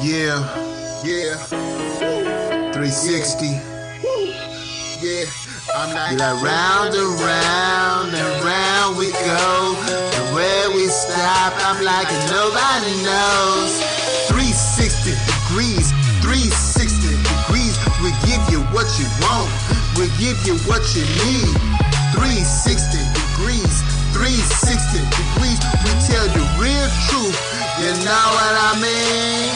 Yeah, 360. Yeah, I'm Be like round and round and round we go. And where we stop, I'm like nobody knows. 360 degrees, 360 degrees. We give you what you want, we give you what you need. 360 degrees, 360 degrees. We tell the real truth, you know what I mean?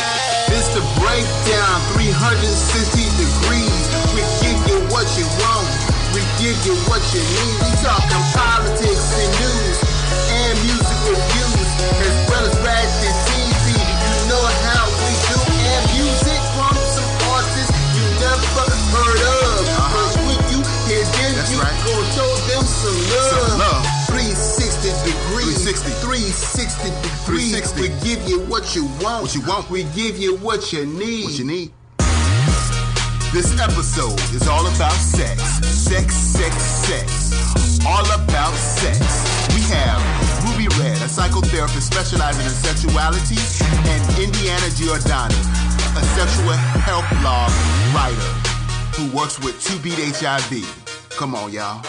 This the breakdown, 360 degrees. We give you what you want, we give you what you need. We talking politics and news and music reviews, as well as ratchet TV. You know how we do, and music from some artists you never heard of. Cause when you hear them, that's you right. Gon' show them some love. 360 degrees, 360 degrees. 360. We give you what you want, we give you what you need. This episode is all about sex. Sex. All about sex. We have Ruby Red, a psychotherapist specializing in sexuality, and Indiana Giordani, a sexual health blog writer who works with 2Beat HIV. Come on, y'all.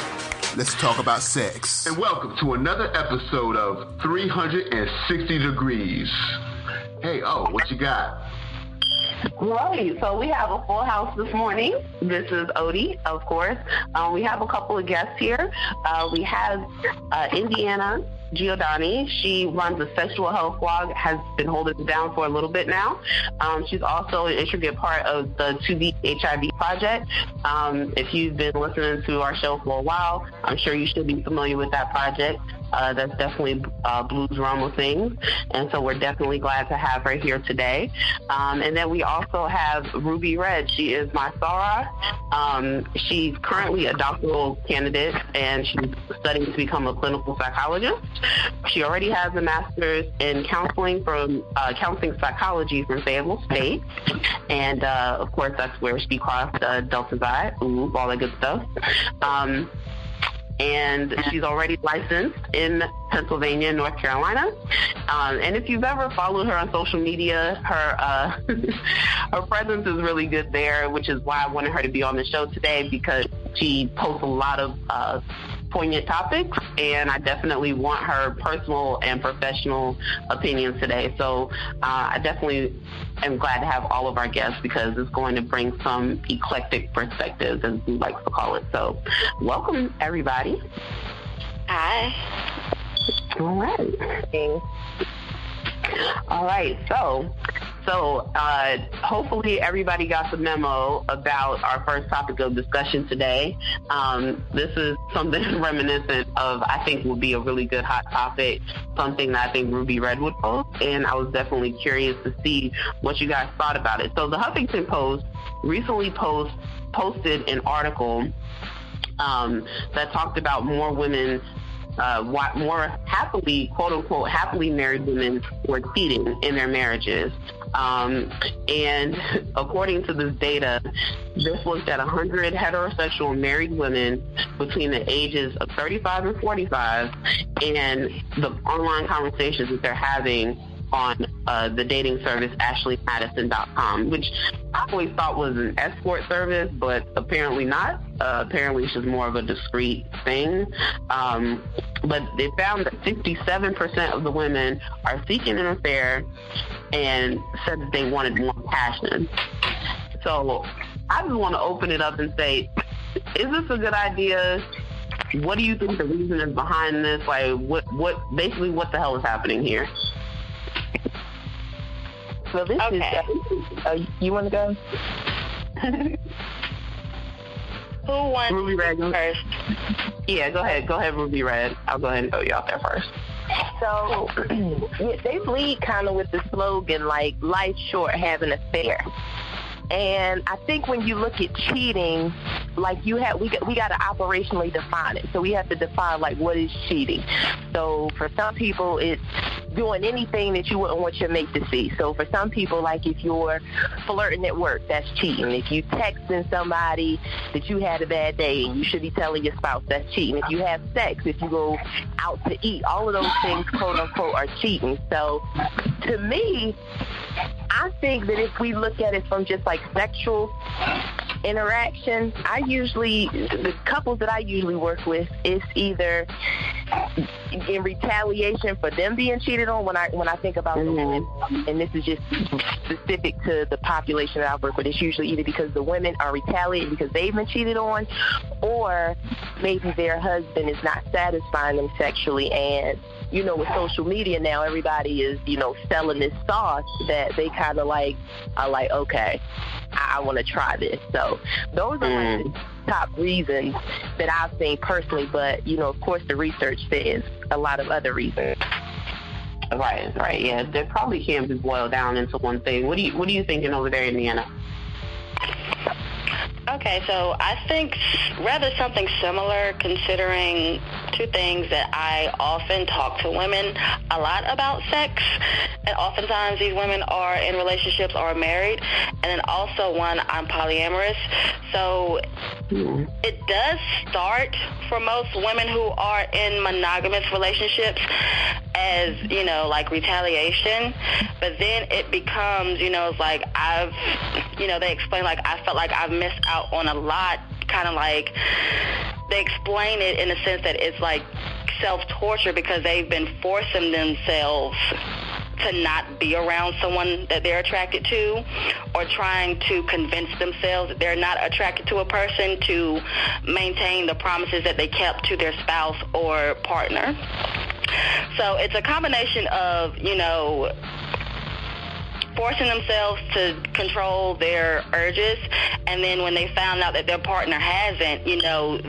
Let's talk about sex. And welcome to another episode of 360 Degrees. Hey, what you got? Right, so we have a full house this morning. This is Odie, of course. We have a couple of guests here. We have Indiana Giordani. She runs a sexual health blog, has been holding it down for a little bit now. She's also an intricate part of the 2Beat HIV project. If you've been listening to our show for a while, I'm sure you should be familiar with that project. That's definitely Blues realm of things, and so we're definitely glad to have her here today. And then we also have Ruby Red. She is my soror. She's currently a doctoral candidate, and she's studying to become a clinical psychologist. She already has a master's in counseling from counseling psychology from Fayetteville State, and of course that's where she crossed Delta Xi, all that good stuff. And she's already licensed in Pennsylvania and North Carolina. And if you've ever followed her on social media, her her presence is really good there, which is why I wanted her to be on the show today, because she posts a lot of poignant topics, and I definitely want her personal and professional opinions today. So I definitely am glad to have all of our guests, because it's going to bring some eclectic perspectives, as we like to call it. So welcome, everybody. Hi. All right. So hopefully everybody got the memo about our first topic of discussion today. This is something reminiscent of, I think, would be a really good hot topic, something that I think Ruby Red would post, and I was definitely curious to see what you guys thought about it. So the Huffington Post recently posted an article that talked about more women, more happily, quote unquote, happily married women were cheating in their marriages. And according to this data, this looked at 100 heterosexual married women between the ages of 35 and 45, and the online conversations that they're having on the dating service AshleyMadison.com, which I always thought was an escort service, but apparently not. Apparently it's just more of a discreet thing. But they found that 67% of the women are seeking an affair and said that they wanted more passion. So I just want to open it up and say, is this a good idea? What do you think the reason is behind this? Like, what the hell is happening here? So this is, you want to go? Who wants Ruby Red first? Yeah, go ahead, Ruby Red. I'll go ahead and throw you out there first. So they lead kind of with the slogan, like, life's short, have an affair. And I think when you look at cheating, like we got to operationally define it. So we have to define, like, what is cheating. So for some people, it's doing anything that you wouldn't want your mate to see. So for some people, like if you're flirting at work, that's cheating. If you texting somebody that you had a bad day and you should be telling your spouse, that's cheating. If you have sex, if you go out to eat, all of those things, quote unquote, are cheating. So to me, I think that if we look at it from just like sexual interaction, the couples that I usually work with is either in retaliation for them being cheated on. When I think about the women, and this is just specific to the population that I work with, it's usually either because the women are retaliating because they've been cheated on, or maybe their husband is not satisfying them sexually. And with social media now, everybody is, selling this sauce that they kind of like, are like, okay, I want to try this. So those are like the top reasons that I've seen personally. But, of course, the research says a lot of other reasons. Right. Yeah, they probably can't be boiled down into one thing. What are you thinking over there, Indiana? Okay, so I think rather something similar, considering two things that I often talk to women a lot about sex, and oftentimes these women are in relationships or married, and then also one, I'm polyamorous. So it does start for most women who are in monogamous relationships as, like retaliation, but then it becomes, it's like they explain, like, I felt like I've missed out on a lot, kind of like they explain it in the sense that it's like self-torture because they've been forcing themselves to not be around someone that they're attracted to, or trying to convince themselves that they're not attracted to a person to maintain the promises that they kept to their spouse or partner. So it's a combination of, forcing themselves to control their urges, and then when they found out that their partner hasn't,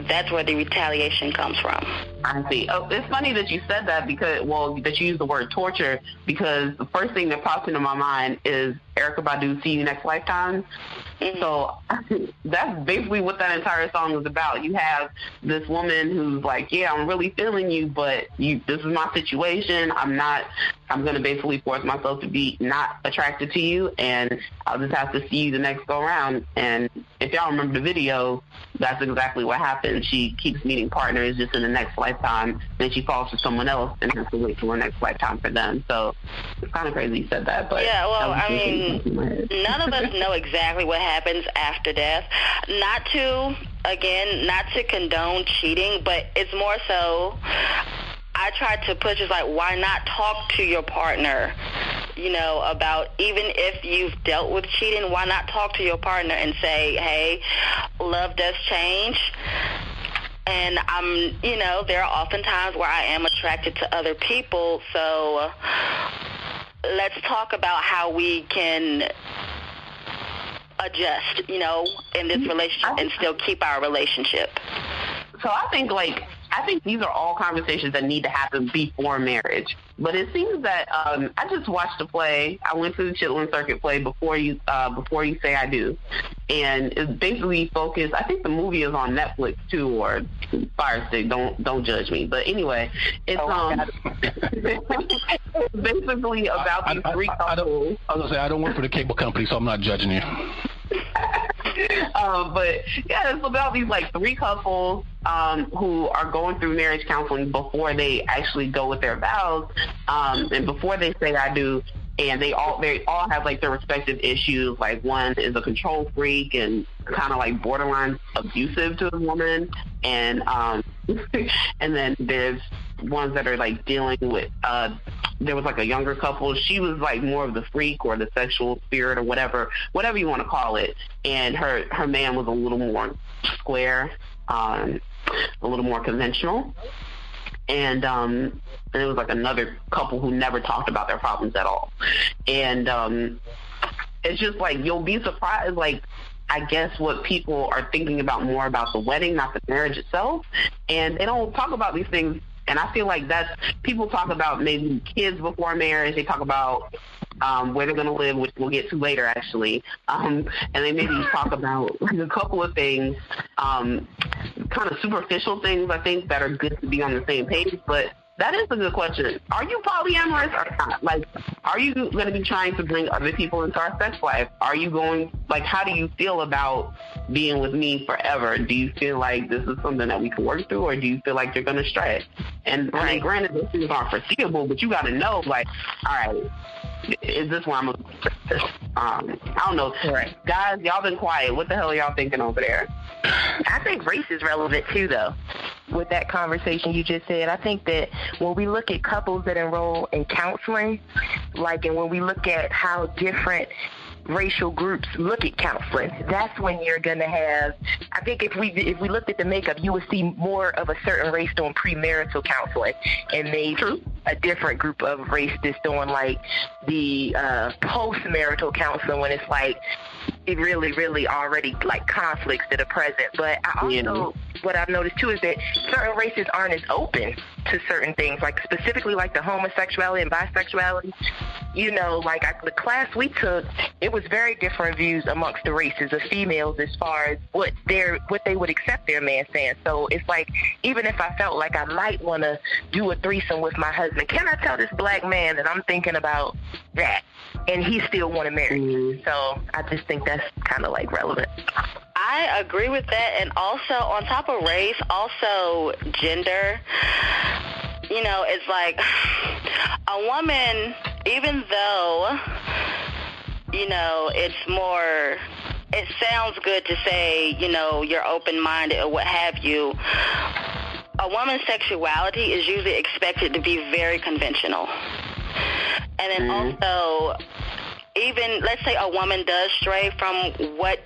that's where the retaliation comes from. I see. Oh, it's funny that you said that that you used the word torture, because the first thing that pops into my mind is Erykah Badu's "See You Next Lifetime." Mm-hmm. So that's basically what that entire song is about. You have this woman who's like, yeah, I'm really feeling you, but this is my situation. I'm going to basically force myself to be not attracted to you, and I'll just have to see you the next go around. And if y'all remember the video, that's exactly what happens. She keeps meeting partners just in the next lifetime, then she falls for someone else and has to wait for her next lifetime for them. So it's kind of crazy you said that. But yeah, well, I mean, none of us know exactly what happens after death. Not to condone cheating, but it's more so, I try to push, it's like, why not talk to your partner, about, even if you've dealt with cheating, why not talk to your partner and say, hey, love does change. And there are often times where I am attracted to other people, so let's talk about how we can adjust, in this relationship and still keep our relationship. So I think these are all conversations that need to happen before marriage. But it seems that I just watched a play. I went to the Chitlin Circuit play, Before You Say I Do, and it's basically focused. I think the movie is on Netflix too, or Fire Stick. Don't judge me. But anyway, it's basically about these three couples. I was gonna say, I don't work for the cable company, so I'm not judging you. But yeah, it's about these like three couples who are going through marriage counseling before they actually go with their vows, and before they say I do. And they all have like their respective issues. Like, one is a control freak and kind of like borderline abusive to a woman, and and then there's ones that are like dealing with. There was like a younger couple. She was like more of the freak or the sexual spirit or whatever you want to call it. And her man was a little more square, a little more conventional. And it was like another couple who never talked about their problems at all. And it's just like, you'll be surprised, like, I guess what people are thinking about more about the wedding, not the marriage itself. And they don't talk about these things. And I feel like people talk about maybe kids before marriage. They talk about where they're going to live, which we'll get to later, actually. And they maybe talk about like a couple of things, kind of superficial things, I think, that are good to be on the same page. But that is a good question. Are you polyamorous or not? Like, are you going to be trying to bring other people into our sex life? Are you how do you feel about being with me forever? Do you feel like this is something that we can work through, or do you feel like you're going to stray? And I mean, granted, those things aren't foreseeable, but you got to know, like, all right, is this where I'm going to I don't know. Right. Guys, y'all been quiet. What the hell are y'all thinking over there? I think race is relevant too, though. With that conversation you just said, I think that when we look at couples that enroll in counseling, and when we look at how different racial groups look at counseling, that's when you're going to have, I think if we looked at the makeup, you would see more of a certain race doing premarital counseling and maybe a different group of race that's doing the post-marital counseling when it's it really, really already conflicts that are present. But I also, what I've noticed too is that certain races aren't as open to certain things, specifically the homosexuality and bisexuality. The class we took, it was very different views amongst the races of females as far as what they would accept their man saying. So it's even if I felt I might want to do a threesome with my husband, can I tell this black man that I'm thinking about that? And he still want to marry me. So I just think that's kind of relevant. I agree with that. And also, on top of race, also gender. It's a woman, even though, it sounds good to say, you're open-minded or what have you. A woman's sexuality is usually expected to be very conventional. And then also, even, let's say a woman does stray from what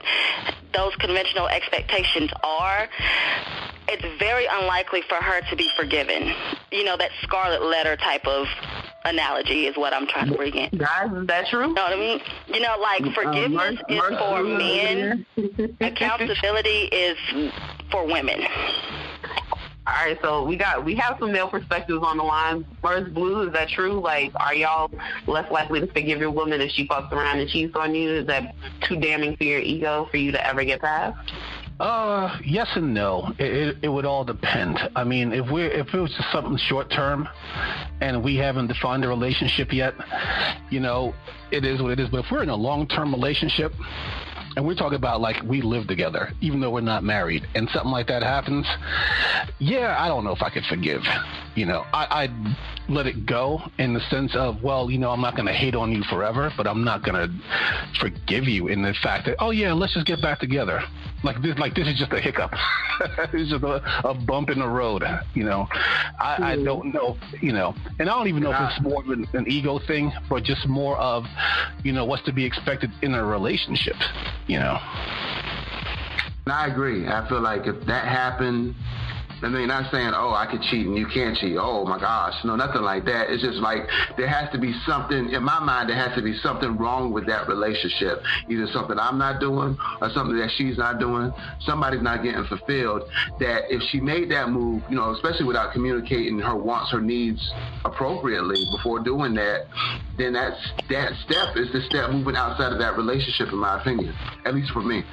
those conventional expectations are, it's very unlikely for her to be forgiven. That scarlet letter type of analogy is what I'm trying to bring in. Guys, is that true? You know what I mean? Forgiveness is for men. Accountability is for women. All right, so we have some male perspectives on the line. First, Blue, is that true? Are y'all less likely to forgive your woman if she fucks around and cheats on you? Is that too damning for your ego for you to ever get past? Yes and no. It would all depend. I mean, if it was just something short term, and we haven't defined a relationship yet, it is what it is. But if we're in a long term relationship, and we're talking about we live together, even though we're not married, and something like that happens, I don't know if I could forgive. I'd let it go in the sense of, I'm not going to hate on you forever, but I'm not going to forgive you in the fact that, let's just get back together. This is just a hiccup. It's just a bump in the road, I don't know, and I don't even know if it's more of an ego thing, but just more of, what's to be expected in a relationship, I agree. I feel if that happened, not saying, I could cheat and you can't cheat. Oh my gosh, no, nothing like that. It's just there has to be something, in my mind, there has to be something wrong with that relationship. Either something I'm not doing or something that she's not doing. Somebody's not getting fulfilled. That if she made that move, especially without communicating her wants, her needs appropriately before doing that, then that step is the step moving outside of that relationship, in my opinion, at least for me.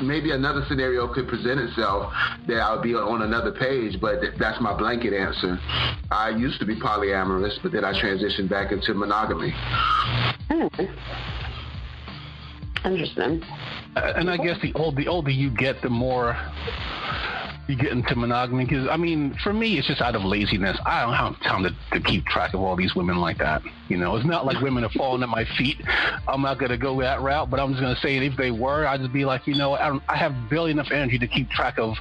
Maybe another scenario could present itself that I would be on another page, but that's my blanket answer. I used to be polyamorous, but then I transitioned back into monogamy. Interesting. And I guess the older you get, the more you get into monogamy, because for me it's just out of laziness. I don't have time to keep track of all these women like that. It's not like women are falling at my feet. I'm not going to go that route, but I'm just going to say, if they were, I'd just be like, I have barely enough energy to keep track of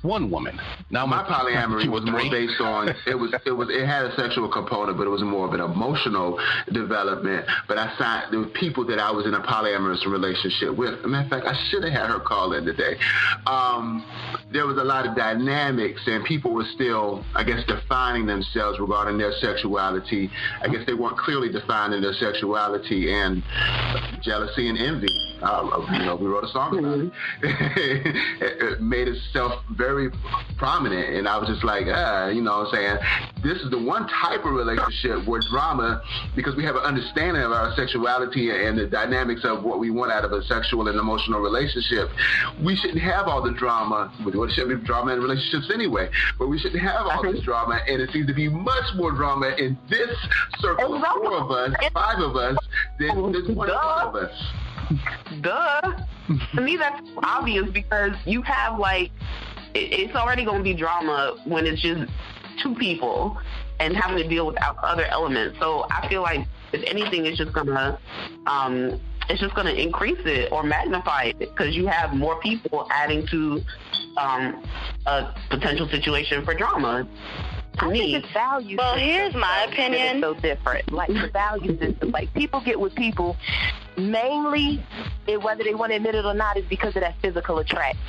one woman. Now my polyamory was more based on it had a sexual component, but it was more of an emotional development. But there were people that I was in a polyamorous relationship with. As a matter of fact, I should have had her call in today. There was a lot of dynamics, and people were still, I guess, defining themselves regarding their sexuality. I guess they weren't clearly defining their sexuality, and jealousy and envy. We wrote a song about it. It made itself very prominent, and I was just like, what I'm saying? This is the one type of relationship where drama, because we have an understanding of our sexuality and the dynamics of what we want out of a sexual and emotional relationship, we shouldn't have all the drama. There shouldn't be drama in relationships anyway, but we shouldn't have all this drama, and it seems to be much more drama in this circle, 4 of us, 5 of us, than there's one of us. Duh. To me, that's obvious, because you have it's already going to be drama when it's just 2 people. and having to deal with other elements. So I feel like if anything, it's just gonna increase it or magnify it because you have more people adding to a potential situation for drama. I think it's value. Well, here's my opinion. It's so different. Like the value system. Like people get with people mainly, whether they want to admit it or not, is because of that physical attraction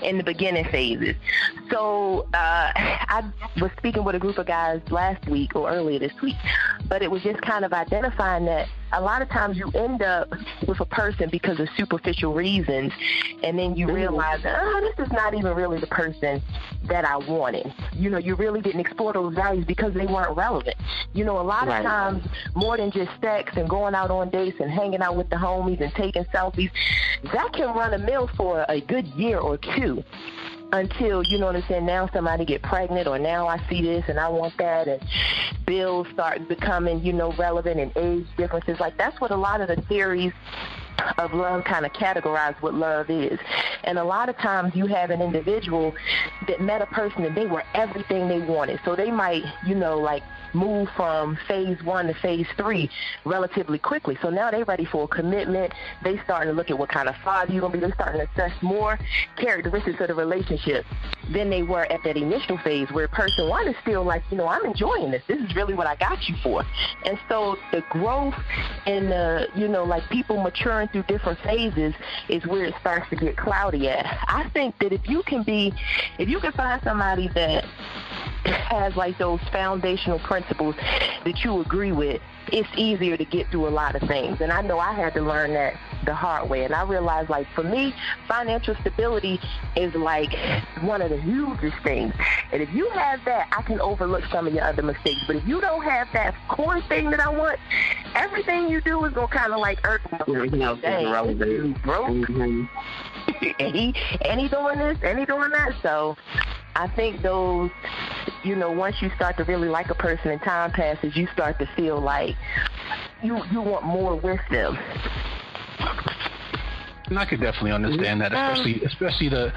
in the beginning phases. So I was speaking with a group of guys last week or earlier this week, but it was just kind of identifying that a lot of times you end up with a person because of superficial reasons, and then you realize, this is not even really the person that I wanted. You really didn't explore those values because they weren't relevant. A lot of times, more than just sex and going out on dates and hanging out with the homies and taking selfies, that can run a mill for a good year or two. Until, you know what I'm saying, now somebody get pregnant or now I see this and I want that and bills start becoming, relevant and age differences. Like that's what a lot of the theories of love kind of categorize what love is. And a lot of times you have an individual that met a person and they were everything they wanted. So they might, move from phase 1 to phase 3 relatively quickly. So now they're ready for a commitment. They starting to look at what kind of father you're going to be. They're starting to assess more characteristics of the relationship than they were at that initial phase where person 1 is still like, I'm enjoying this. This is really what I got you for. And so the growth and the, people maturing through different phases is where it starts to get cloudy at. I think that if you can find somebody that has like those foundational principles that you agree with, it's easier to get through a lot of things. And I know I had to learn that the hard way. And I realized, like, for me, financial stability is like one of the hugest things. And if you have that, I can overlook some of your other mistakes. But if you don't have that core thing that I want, everything you do is going to kind of like irk me. Everything else is irrelevant. Broke. Mm-hmm. and he doing this, and he doing that. So I think those, once you start to really like a person and time passes, you start to feel like you want more with them. And I could definitely understand that, especially the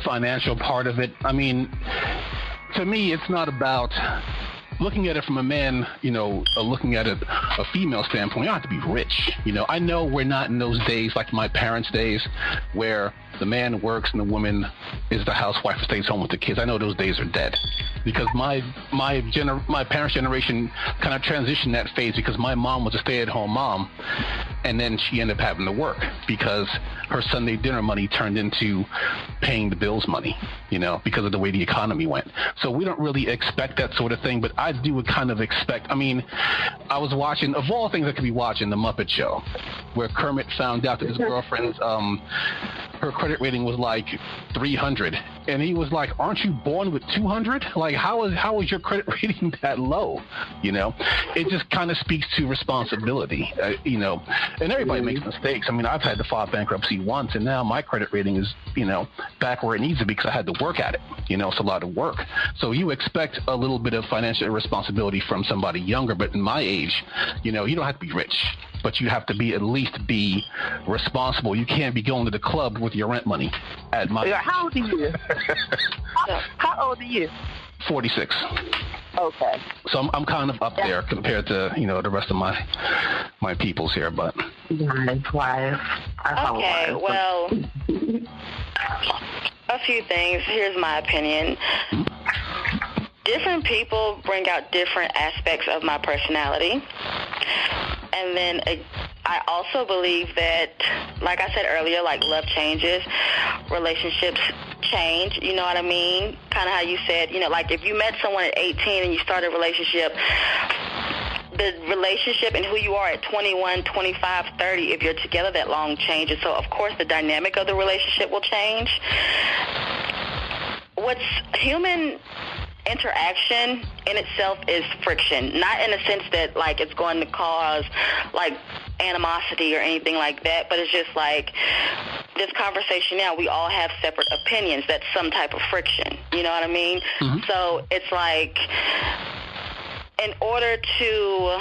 financial part of it. I mean, to me, it's not about looking at it from a man, looking at it a female standpoint. You don't have to be rich. I know we're not in those days like my parents' days where the man works and the woman is the housewife who stays home with the kids. I know those days are dead because my parents' generation kind of transitioned that phase because my mom was a stay-at-home mom, and then she ended up having to work because her Sunday dinner money turned into paying the bills money, because of the way the economy went. So we don't really expect that sort of thing, but I do kind of expect. I mean, I was watching, of all things I could be watching, The Muppet Show, where Kermit found out that his girlfriend's her credit rating was like 300, and he was like, "Aren't you born with 200? Like, how is your credit rating that low?" It just kind of speaks to responsibility, and everybody makes mistakes. I mean, I've had to file bankruptcy once, and now my credit rating is, back where it needs to be because I had to work at it. It's a lot of work. So you expect a little bit of financial responsibility from somebody younger, but in my age, you don't have to be rich, but you have to at least be responsible. You can't be going to the club with your rent money at my age. How old are you? How old are you? 46. Okay. So I'm kind of up there compared to, the rest of my peoples here, but. Okay, well, a few things. Here's my opinion. Different people bring out different aspects of my personality. And then I also believe that, like I said earlier, like love changes, relationships change, you know what I mean? Kind of how you said, like if you met someone at 18 and you started a relationship, the relationship and who you are at 21, 25, 30, if you're together that long, changes. So, of course, the dynamic of the relationship will change. What's human interaction in itself is friction, not in the sense that like it's going to cause like animosity or anything like that, but it's just like this conversation now, we all have separate opinions. That's some type of friction, you know what I mean? Mm-hmm. So it's like in order to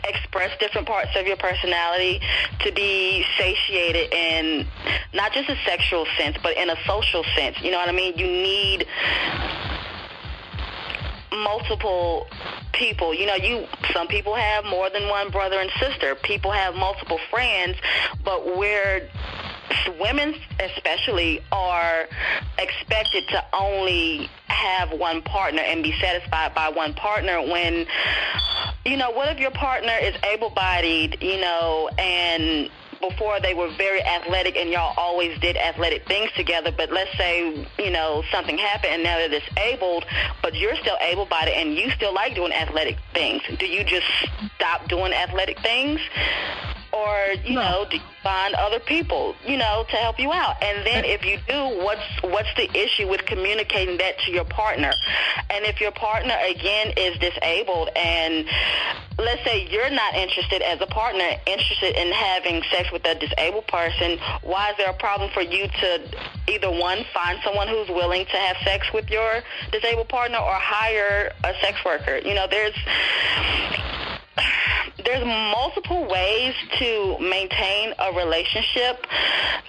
express different parts of your personality, to be satiated in not just a sexual sense, but in a social sense, you know what I mean? You need multiple people. Some people have more than one brother and sister. People have multiple friends, but where women especially are expected to only have one partner and be satisfied by one partner when, what if your partner is able-bodied, and before they were very athletic and y'all always did athletic things together, but let's say, something happened and now they're disabled, but you're still able-bodied and you still like doing athletic things. Do you just stop doing athletic things? Or, do you find other people, to help you out? And then if you do, what's the issue with communicating that to your partner? And if your partner, again, is disabled and let's say you're not interested as a partner, interested in having sex with a disabled person, why is there a problem for you to either, one, find someone who's willing to have sex with your disabled partner or hire a sex worker? There's multiple ways to maintain a relationship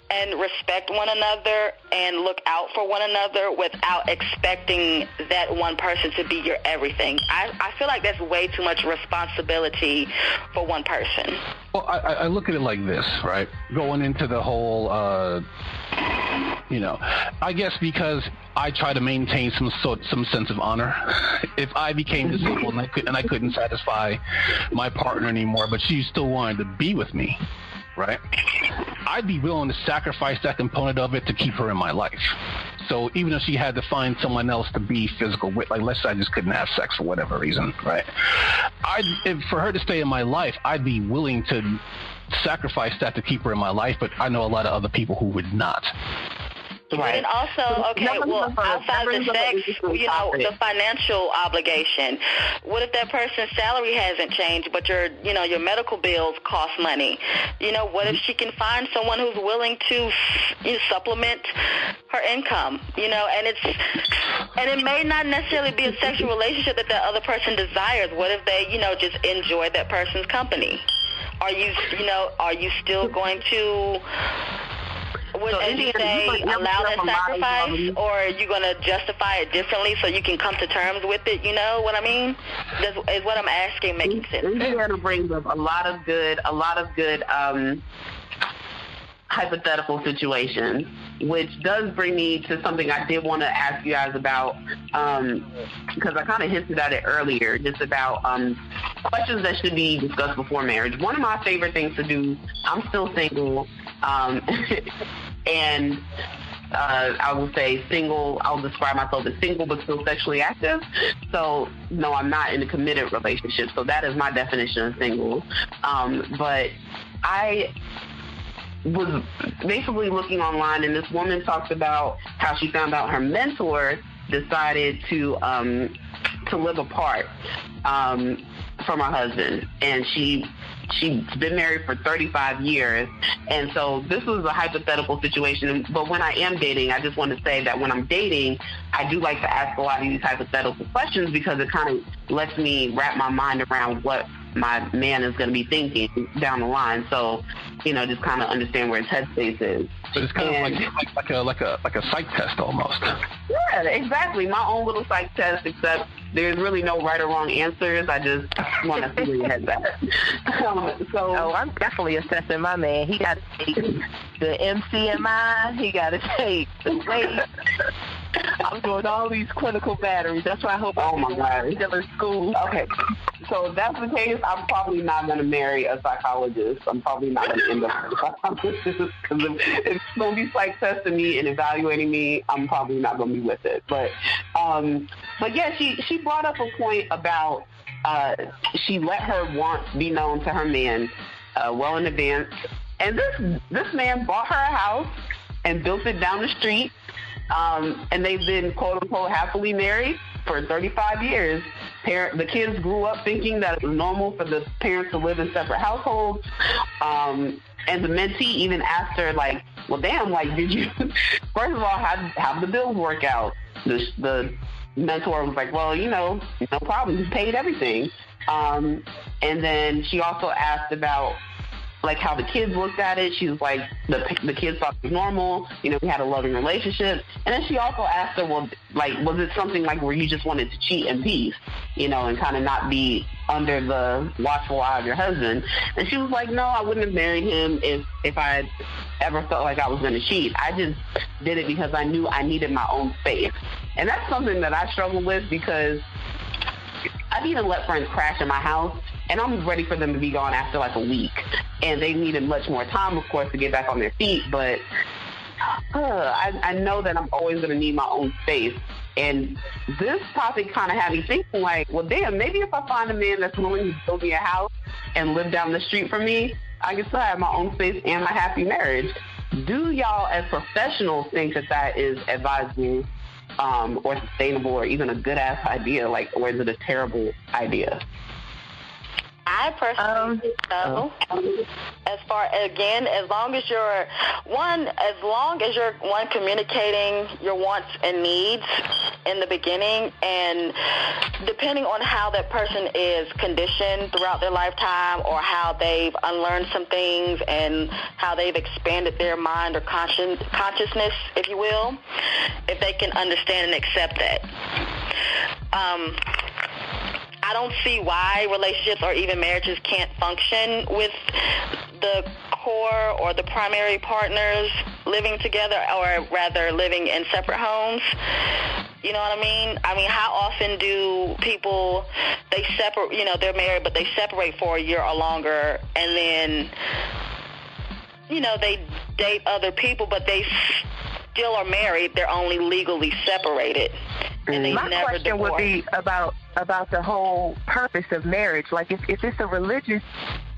and respect one another and look out for one another without expecting that one person to be your everything. I feel like that's way too much responsibility for one person. Well, I look at it like this, right? Going into the whole, I guess because I try to maintain some sense of honor. If I became disabled and I couldn't satisfy my partner anymore, but she still wanted to be with me, right? I'd be willing to sacrifice that component of it to keep her in my life. So even if she had to find someone else to be physical with, like let's say I just couldn't have sex for whatever reason, right? For her to stay in my life, I'd be willing to sacrifice that to keep her in my life, but I know a lot of other people who would not. Right. And also, outside the sex, the financial obligation. What if that person's salary hasn't changed, but your medical bills cost money? What if she can find someone who's willing to supplement her income? And it may not necessarily be a sexual relationship that other person desires. What if they, just enjoy that person's company? Are you still going to? As you say, allow that sacrifice, or are you going to justify it differently so you can come to terms with it? You know what I mean? Is what I'm asking making sense? Indiana brings up a lot of good hypothetical situations, which does bring me to something I did want to ask you guys about, because I kind of hinted at it earlier, just about questions that should be discussed before marriage. One of my favorite things to do, I'm still single, and I will say single. I'll describe myself as single but still sexually active. So, no, I'm not in a committed relationship. So that is my definition of single. But I was basically looking online, and this woman talks about how she found out her mentor decided to live apart from her husband, and she's been married for 35 years. And so this was a hypothetical situation. But when I am dating, I just want to say that when I'm dating, I do like to ask a lot of these hypothetical questions because it kind of lets me wrap my mind around what my man is going to be thinking down the line. So, just kind of understand where his headspace is. So it's kind of like a psych test almost. Yeah, exactly. My own little psych test, except there's really no right or wrong answers. I just want to see where your head's at. I'm definitely assessing my man. He got to take the MCMI. He got to take the weight. I'm doing all these clinical batteries. That's why I hope I'm still in school. Okay. So if that's the case, I'm probably not going to marry a psychologist. I'm probably not going to end up with a psychologist because if it's going to be psych testing me and evaluating me, I'm probably not going to be with it. But yeah, she brought up a point about she let her wants be known to her man well in advance. And this man bought her a house and built it down the street. And they've been, quote unquote, happily married for 35 years. The kids grew up thinking that it was normal for the parents to live in separate households. And the mentee even asked her, like, well, damn, like, did you, first of all, how the bills work out? The mentor was like, well, no problem. He paid everything. And then she also asked about like how the kids looked at it. She was like, the kids thought it was normal. You know, we had a loving relationship. And then she also asked her, well, like, was it something like where you just wanted to cheat in peace, you know, and kind of not be under the watchful eye of your husband? And she was like, no, I wouldn't have married him if I had ever felt like I was going to cheat. I just did it because I knew I needed my own space. And that's something that I struggle with, because I've even let friends crash in my house, and I'm ready for them to be gone after like a week. And they needed much more time, of course, to get back on their feet. But I know that I'm always going to need my own space. And this topic kind of had me thinking, like, well, damn, maybe if I find a man that's willing to build me a house and live down the street from me, I can still have my own space and my happy marriage. Do y'all as professionals think that that is advisable or sustainable or even a good-ass idea, like, or is it a terrible idea? I personally think so. As far, again, as long as you're communicating your wants and needs in the beginning, and depending on how that person is conditioned throughout their lifetime, or how they've unlearned some things and how they've expanded their mind or consciousness, if you will, if they can understand and accept that. I don't see why relationships or even marriages can't function with the core or the primary partners living together, or rather living in separate homes. You know what I mean? I mean, how often do people, they separate, you know, they're married, but they separate for a year or longer, and then, you know, they date other people, but they still are married. They're only legally separated. And they My never question divorce. would be about the whole purpose of marriage. Like, if it's a religious,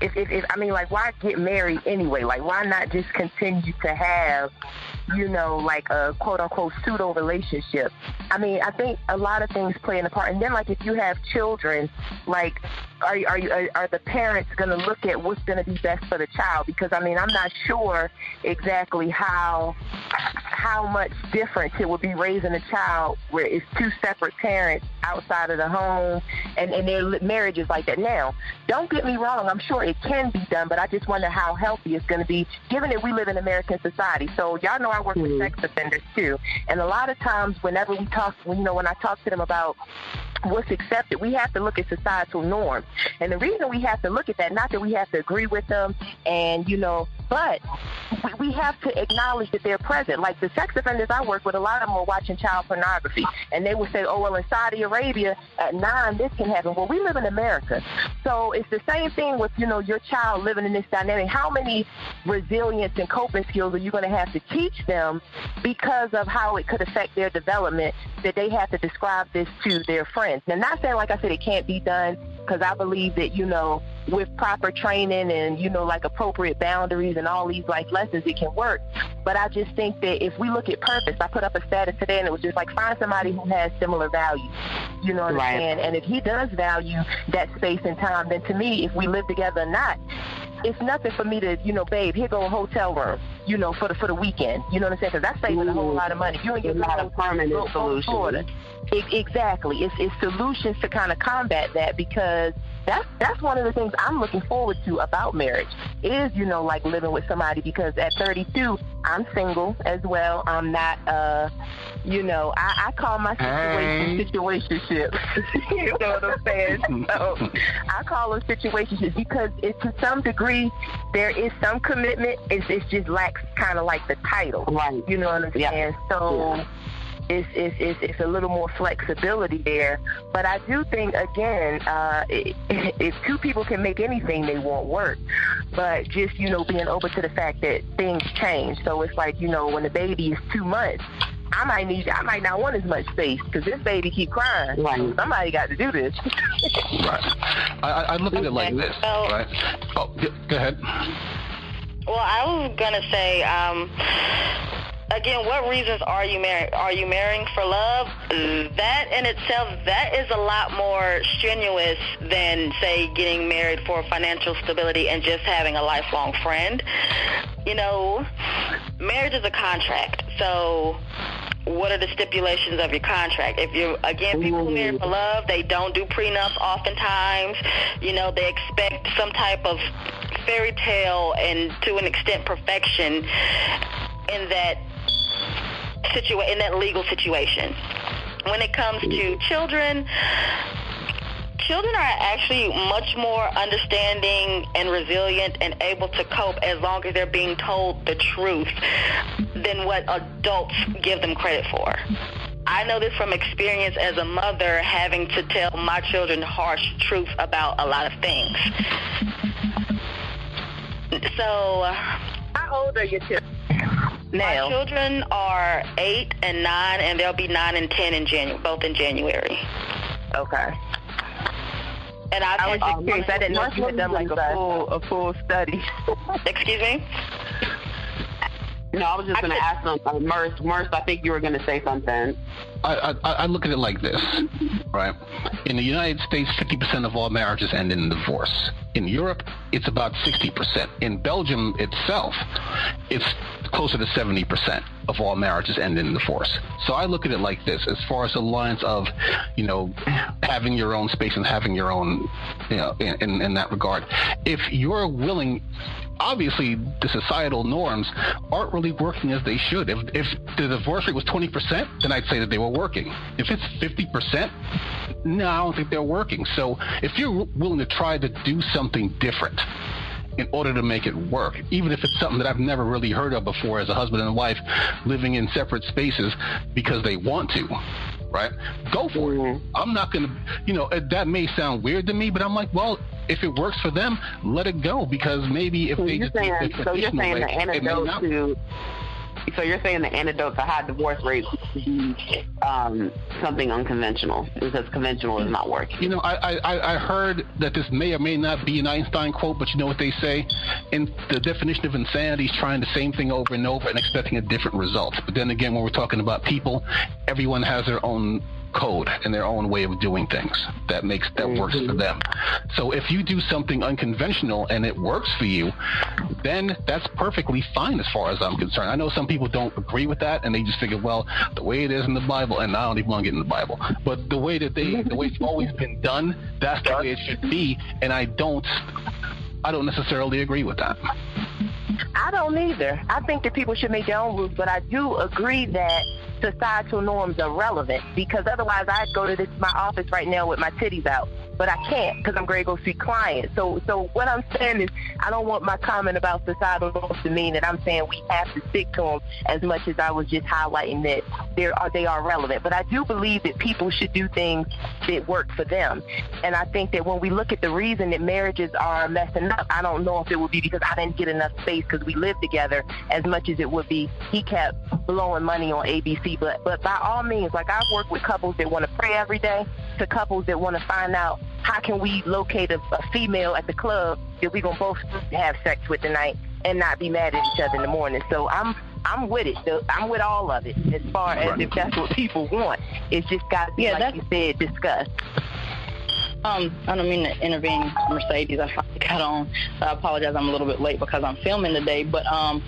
if I mean, like, why get married anyway? Like, why not just continue to have, you know, like a quote-unquote pseudo relationship? I mean, I think a lot of things play a part. And then, like, if you have children, like, are the parents going to look at what's going to be best for the child? Because, I mean, I'm not sure exactly how much difference it would be raising a child where it's two separate parents outside of the home, and their marriage is like that. Now, don't get me wrong, I'm sure it can be done, but I just wonder how healthy it's going to be, given that we live in American society. So y'all know I work with sex offenders too, and a lot of times whenever we talk, when I talk to them about what's accepted, we have to look at societal norms. And the reason we have to look at that, not that we have to agree with them, and, you know, but we have to acknowledge that they're present. Like, the sex offenders I work with, a lot of them are watching child pornography, and they will say, oh, well, in Saudi Arabia at 9 this can happen. Well, we live in America, so it's the same thing with, you know, your child living in this dynamic. How many resilience and coping skills are you going to have to teach them because of how it could affect their development, that they have to describe this to their friends? Now, not saying, like I said, it can't be done, because I believe that, you know, with proper training and, you know, like appropriate boundaries and all these life lessons, it can work. But I just think that if we look at purpose, I put up a status today, and it was just like, find somebody who has similar values. You know what I'm saying? And if he does value that space and time, then to me, if we live together or not, it's nothing for me to, you know, babe, here go a hotel room, you know, for the weekend. You know what I'm saying? Because that's saving a whole lot of money. You ain't getting not a permanent solution. Exactly. It's solutions to kind of combat that, because that's one of the things I'm looking forward to about marriage is, you know, like living with somebody, because at 32, I'm single as well. I'm not, you know, I call my situation situationship. You know what I'm saying? So I call them situationships because to some degree there is some commitment. It's just lacks kind of like the title. Right. You know what I'm saying? So it's a little more flexibility there. But I do think, again, if two people can make anything, they won't work. But just, you know, being open to the fact that things change. So it's like, you know, when the baby is 2 months, I might not want as much space because this baby keep crying. Right. Somebody got to do this. Right. I look at it like this. Right. Oh, go ahead. Well, I was gonna say, again, what reasons are you married? Are you marrying for love? That in itself, that is a lot more strenuous than, say, getting married for financial stability and just having a lifelong friend. You know, marriage is a contract. So what are the stipulations of your contract? If you're, again, people who marry for love, they don't do prenups oftentimes. You know, they expect some type of fairy tale and to an extent perfection in that in that legal situation. When it comes to children are actually much more understanding and resilient and able to cope as long as they're being told the truth than what adults give them credit for. I know this from experience as a mother, having to tell my children harsh truths about a lot of things. So, how old are your children now? My children are 8 and 9, and they'll be 9 and 10 both in January. Okay. And I was just curious. I didn't know if you had done like a full study. Excuse me? No, I was just going to ask them, Merce, I think you were going to say something. I look at it like this, right? In the United States, 50% of all marriages end in divorce. In Europe, it's about 60%. In Belgium itself, it's closer to 70% of all marriages end in divorce. So I look at it like this, as far as the lines of, having your own space and having your own, in that regard. If you're willing, obviously the societal norms aren't really working as they should. If the divorce rate was 20%, then I'd say that they were working. If it's 50%, no, I don't think they're working. So if you're willing to try to do something different in order to make it work, even if it's something that I've never really heard of before as a husband and wife living in separate spaces because they want to, right? Go for it. I'm not going to, that may sound weird to me, but I'm like, well, if it works for them, let it go, because maybe if they just do it the traditional way, it may not. So you're saying the antidote to high divorce rates would be something unconventional, because conventional is not working. I heard that this may or may not be an Einstein quote, but you know what they say? In the definition of insanity is trying the same thing over and over and expecting a different result. But then again, when we're talking about people, everyone has their own code and their own way of doing things that works for them. So if you do something unconventional and it works for you, then that's perfectly fine as far as I'm concerned. I know some people don't agree with that, and they just figure, well, the way it is in the Bible, and I don't even want to get in the Bible, but the way it's always been done, that's the way it should be, and I don't necessarily agree with that. I don't either. I think that people should make their own rules, but I do agree that societal norms are relevant, because otherwise I'd go to my office right now with my titties out. But I can't, because I'm going to go see clients. So what I'm saying is, I don't want my comment about societal norms to mean that I'm saying we have to stick to them, as much as I was just highlighting that they are relevant. But I do believe that people should do things that work for them. And I think that when we look at the reason that marriages are messing up, I don't know if it would be because I didn't get enough space because we live together, as much as it would be he kept blowing money on ABC. But by all means, like, I've worked with couples that want to pray every day to couples that want to find out how can we locate a female at the club that we're going to both have sex with tonight and not be mad at each other in the morning. So I'm with it. I'm with all of it, as far as if that's what people want. It's just got to be, like you said, discussed. I don't mean to intervene, Mercedes. I finally got on, so I apologize. I'm a little bit late because I'm filming today. But I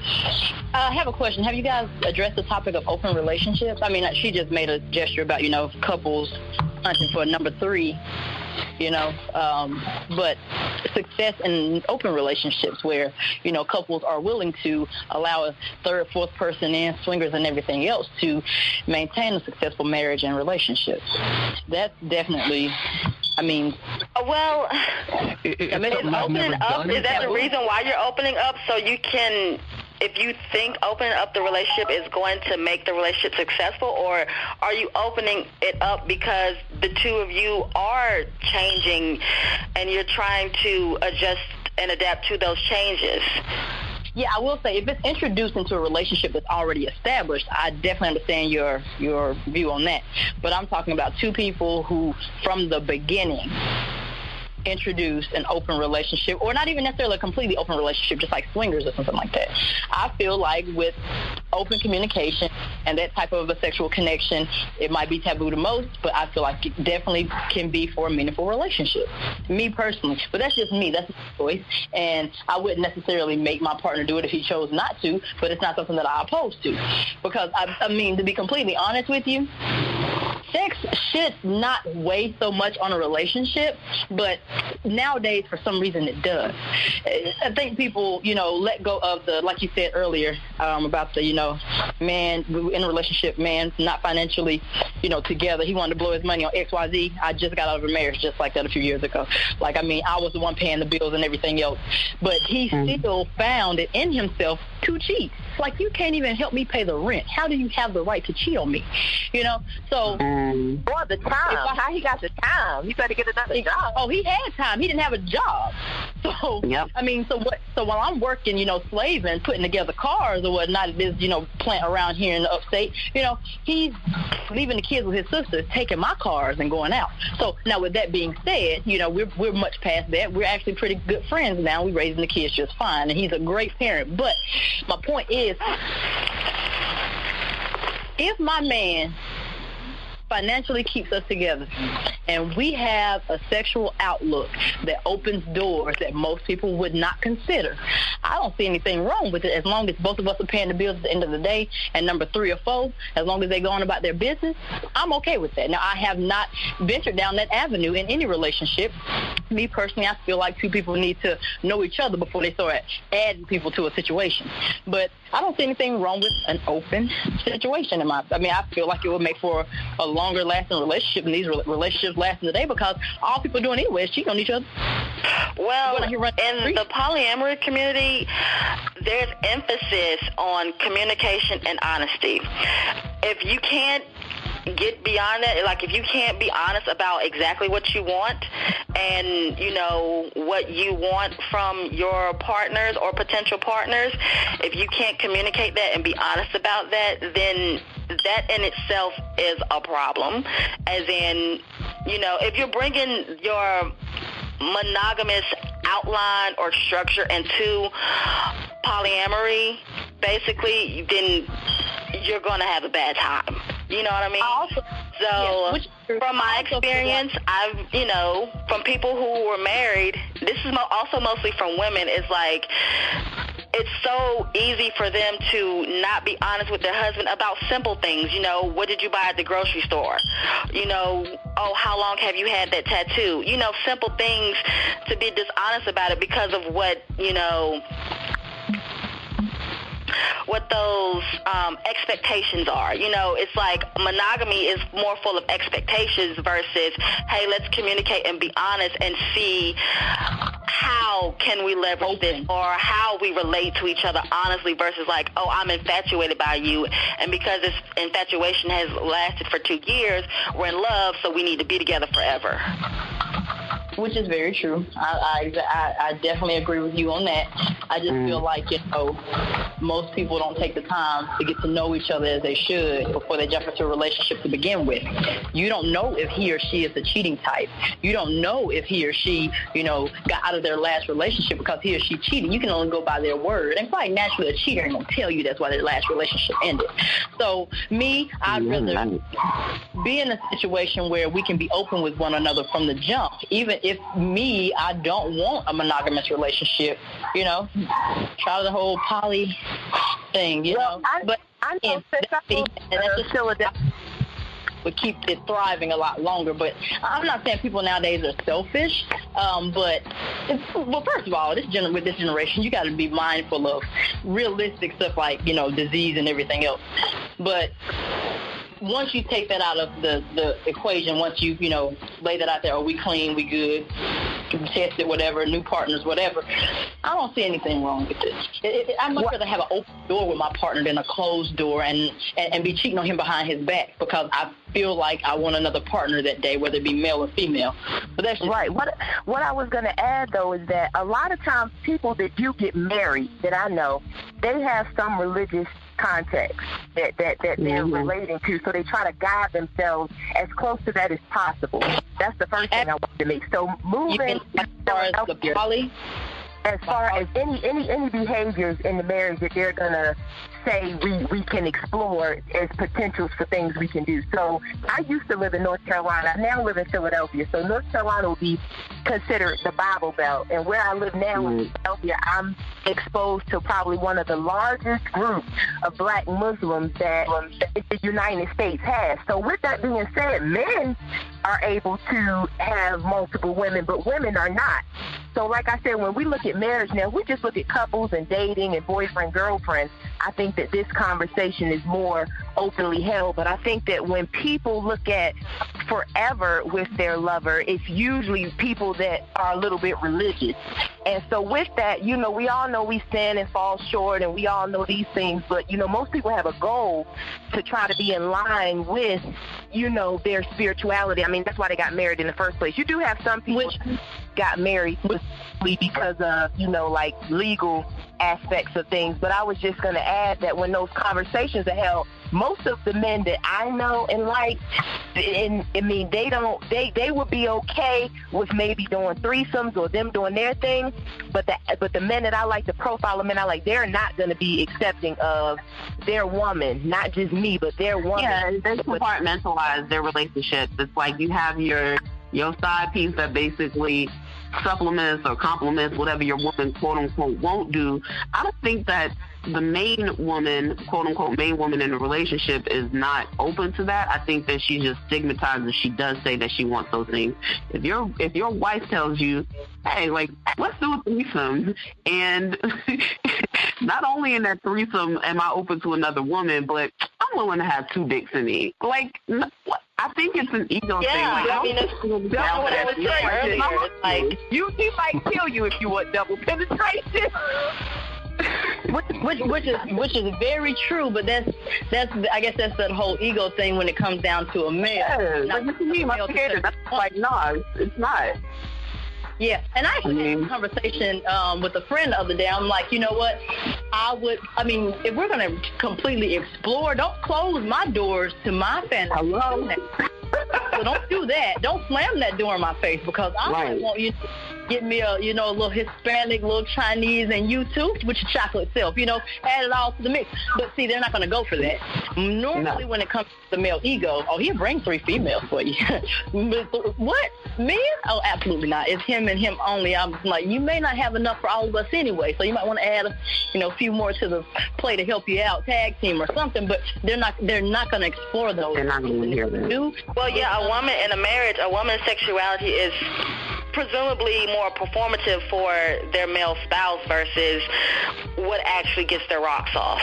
have a question. Have you guys addressed the topic of open relationships? I mean, she just made a gesture about, couples hunting for number 3. But success in open relationships where, couples are willing to allow a third, fourth person in, swingers and everything else, to maintain a successful marriage and relationship. That's definitely, opening up, is that the reason why you're opening up? So you can, if you think opening up the relationship is going to make the relationship successful, or are you opening it up because the two of you are changing and you're trying to adjust and adapt to those changes? Yeah, I will say, if it's introduced into a relationship that's already established, I definitely understand your view on that. But I'm talking about two people who, from the beginning, introduced an open relationship, or not even necessarily a completely open relationship, just like swingers or something like that. I feel like with open communication and that type of a sexual connection, it might be taboo to most, but I feel like it definitely can be for a meaningful relationship. Me personally, but that's just me. That's a choice, and I wouldn't necessarily make my partner do it if he chose not to, but it's not something that I oppose to, because I mean, to be completely honest with you, sex should not weigh so much on a relationship, but nowadays, for some reason, it does. I think people, let go of the, like you said earlier, about the, man in a relationship, man not financially, together. He wanted to blow his money on XYZ. I just got out of a marriage just like that a few years ago. Like, I mean, I was the one paying the bills and everything else. But he still found it in himself to cheat. Like, you can't even help me pay the rent. How do you have the right to cheat on me? So... Or the time. How he got the time? He better get another job. Oh, he had time. He didn't have a job. So, I mean, so while I'm working, slaving, putting together cars or whatnot, this, plant around here in the upstate, he's leaving the kids with his sisters, taking my cars and going out. So now with that being said, we're much past that. We're actually pretty good friends now. We're raising the kids just fine, and he's a great parent. But my point is, if my man financially keeps us together and we have a sexual outlook that opens doors that most people would not consider, I don't see anything wrong with it as long as both of us are paying the bills at the end of the day, and number 3 or 4, as long as they're going about their business, I'm okay with that. Now, I have not ventured down that avenue in any relationship. Me personally, I feel like 2 people need to know each other before they start adding people to a situation. But I don't see anything wrong with an open situation. I feel like it would make for a longer lasting relationship, and these relationships lasting today, because all people are doing anyway is cheat on each other. Well, in the polyamory community, there's emphasis on communication and honesty. If you can't get beyond that, like if you can't be honest about exactly what you want and what you want from your partners or potential partners, if you can't communicate that and be honest about that, then that in itself is a problem. As in, if you're bringing your monogamous outline or structure into polyamory, basically, then you're going to have a bad time. You know what I mean? From my experience, from people who were married, this is also mostly from women, it's like, it's so easy for them to not be honest with their husband about simple things. What did you buy at the grocery store? Oh, how long have you had that tattoo? Simple things, to be dishonest about it because of what those expectations are. It's like monogamy is more full of expectations versus, hey, let's communicate and be honest and see how can we leverage this, or how we relate to each other honestly, versus like, oh, I'm infatuated by you, and because this infatuation has lasted for 2 years, we're in love, so we need to be together forever. Which is very true. I definitely agree with you on that. I just feel like, most people don't take the time to get to know each other as they should before they jump into a relationship to begin with. You don't know if he or she is a cheating type. You don't know if he or she, got out of their last relationship because he or she cheated. You can only go by their word. And quite naturally, a cheater ain't going to tell you that's why their last relationship ended. So, I'd rather be in a situation where we can be open with one another from the jump, even if I don't want a monogamous relationship, try the whole poly thing, but I know would keep it thriving a lot longer. But I'm not saying people nowadays are selfish, but first of all, with this generation, you got to be mindful of realistic stuff like, disease and everything else. But once you take that out of the equation, once you, lay that out there, oh, we clean, we good, test it, whatever, new partners, whatever, I don't see anything wrong with it. I'd much rather have an open door with my partner than a closed door and be cheating on him behind his back because I feel like I want another partner that day, whether it be male or female. But that's just right. What I was going to add, though, is that a lot of times people that do get married that I know, they have some religious context that they're relating to, so they try to guide themselves as close to that as possible. That's the first thing I want to make. So moving as far as the poly, as far as any behaviors in the marriage that they're gonna say we can explore as potentials for things we can do. So I used to live in North Carolina. I now live in Philadelphia. So North Carolina would be considered the Bible Belt. And where I live now in Philadelphia, I'm exposed to probably one of the largest groups of black Muslims that the United States has. So with that being said, men are able to have multiple women, but women are not. So like I said, when we look at marriage now, we just look at couples and dating and boyfriend, girlfriend. I think that this conversation is more openly held. But I think that when people look at forever with their lover, it's usually people that are a little bit religious. And so with that, you know, we all know we sin and fall short, and we all know these things. But, you know, most people have a goal to try to be in line with, you know, their spirituality. I mean, that's why they got married in the first place. You do have some people got married because of, you know, like legal aspects of things. But I was just going to add that when those conversations are held, most of the men that I know and like, and I mean, they would be okay with maybe doing threesomes or them doing their thing, but the men that I like, the profile of men I like, they're not going to be accepting of their woman, not just me, but their woman. Yeah, they compartmentalize their relationships. It's like you have your side piece that basically supplements or complements whatever your woman, quote unquote, won't do. I don't think that the main woman, quote unquote, main woman in a relationship is not open to that. I think that she just stigmatizes. She does say that she wants those things. If your wife tells you, hey, like, let's do a threesome, and not only in that threesome am I open to another woman, but I'm willing to have two dicks in me. Like, I think it's an ego thing. Like, I mean, that's what I was saying earlier. It's like, he might kill you if you want double penetration. Which is very true, but that's I guess that's that whole ego thing when it comes down to a male. Yeah, like what you mean, my skater? That's like, no, it's not. Yeah, and I actually had a conversation with a friend the other day. I'm like, you know what? If we're going to completely explore, don't close my doors to my fantasy. Hello? So don't do that. Don't slam that door in my face, because I want you to get me a little Hispanic, little Chinese, and you too, with your chocolate self, add it all to the mix. But see, they're not going to go for that. Normally, when it comes to the male ego, he'll bring 3 females for you. What? Men? Oh, absolutely not. It's him and him only. I'm like, you may not have enough for all of us anyway, so you might want to add a few more to the play to help you out, tag team or something, but they're not going to explore those. They're not going to hear that. Well, yeah, a woman in a marriage, a woman's sexuality is presumably more performative for their male spouse versus what actually gets their rocks off.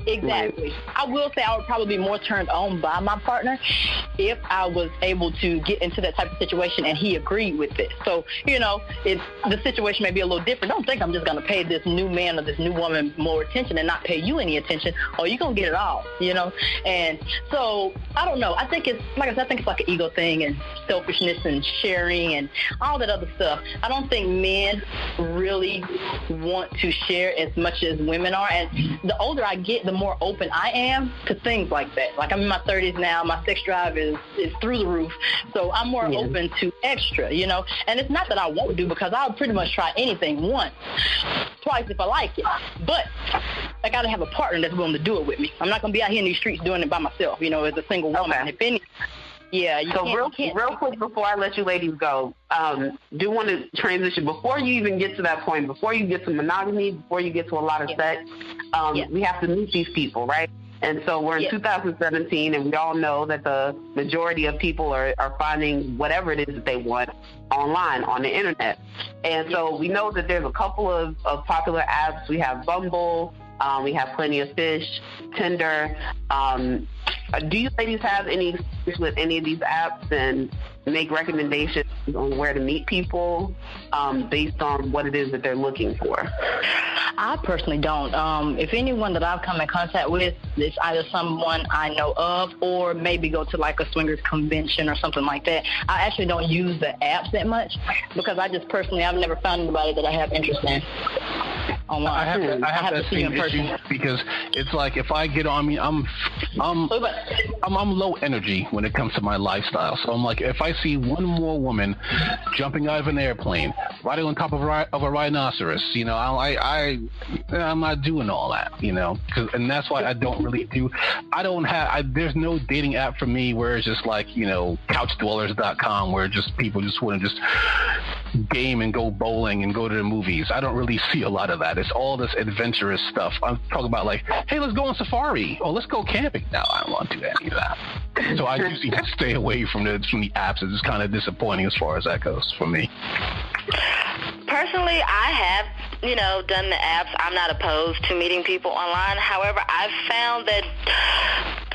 Exactly. I will say I would probably be more turned on by my partner if I was able to get into that type of situation and he agreed with it. So, the situation may be a little different. Don't think I'm just going to pay this new man or this new woman more attention and not pay you any attention, or you're going to get it all, And so, I don't know. I think it's, like I said, it's like an ego thing and selfishness and sharing and all that other stuff. I don't think men really want to share as much as women are. And the older I get, the more open I am to things like that. Like, I'm in my 30s now. My sex drive is through the roof. So I'm more open to extra, And it's not that I won't do, because I'll pretty much try anything once, twice if I like it. But I got to have a partner that's willing to do it with me. I'm not going to be out here in these streets doing it by myself, as a single woman. Okay. If any, real quick before I let you ladies go, do want to transition before you even get to that point, before you get to monogamy, before you get to a lot of sex. We have to meet these people, right? And so we're in 2017, and we all know that the majority of people are finding whatever it is that they want online, on the internet. And so we know that there's a couple of popular apps. We have Bumble, we have Plenty of Fish, Tinder. Do you ladies have any experience with any of these apps and make recommendations on where to meet people based on what it is that they're looking for? I personally don't. If anyone that I've come in contact with, it's either someone I know of or maybe go to like a swingers convention or something like that. I actually don't use the apps that much because I just personally, I've never found anybody that I have interest in. online. I have that same issue because it's like if I get on me, I'm low energy when it comes to my lifestyle. So I'm like, if I see one more woman jumping out of an airplane, riding on top of a rhinoceros, you know, I'm not doing all that, you know, and that's why I don't really do. There's no dating app for me where it's just like, you know, couchdwellers.com where just people just want to just game and go bowling and go to the movies. I don't really see a lot of that. It's all this adventurous stuff. I'm talking about like, hey, let's go on safari or let's go camping. No, I don't want to do any of that. So I usually stay away from the apps. It's kind of disappointing as far as that goes for me. Personally, I have, you know, done the apps. I'm not opposed to meeting people online. However, I've found that,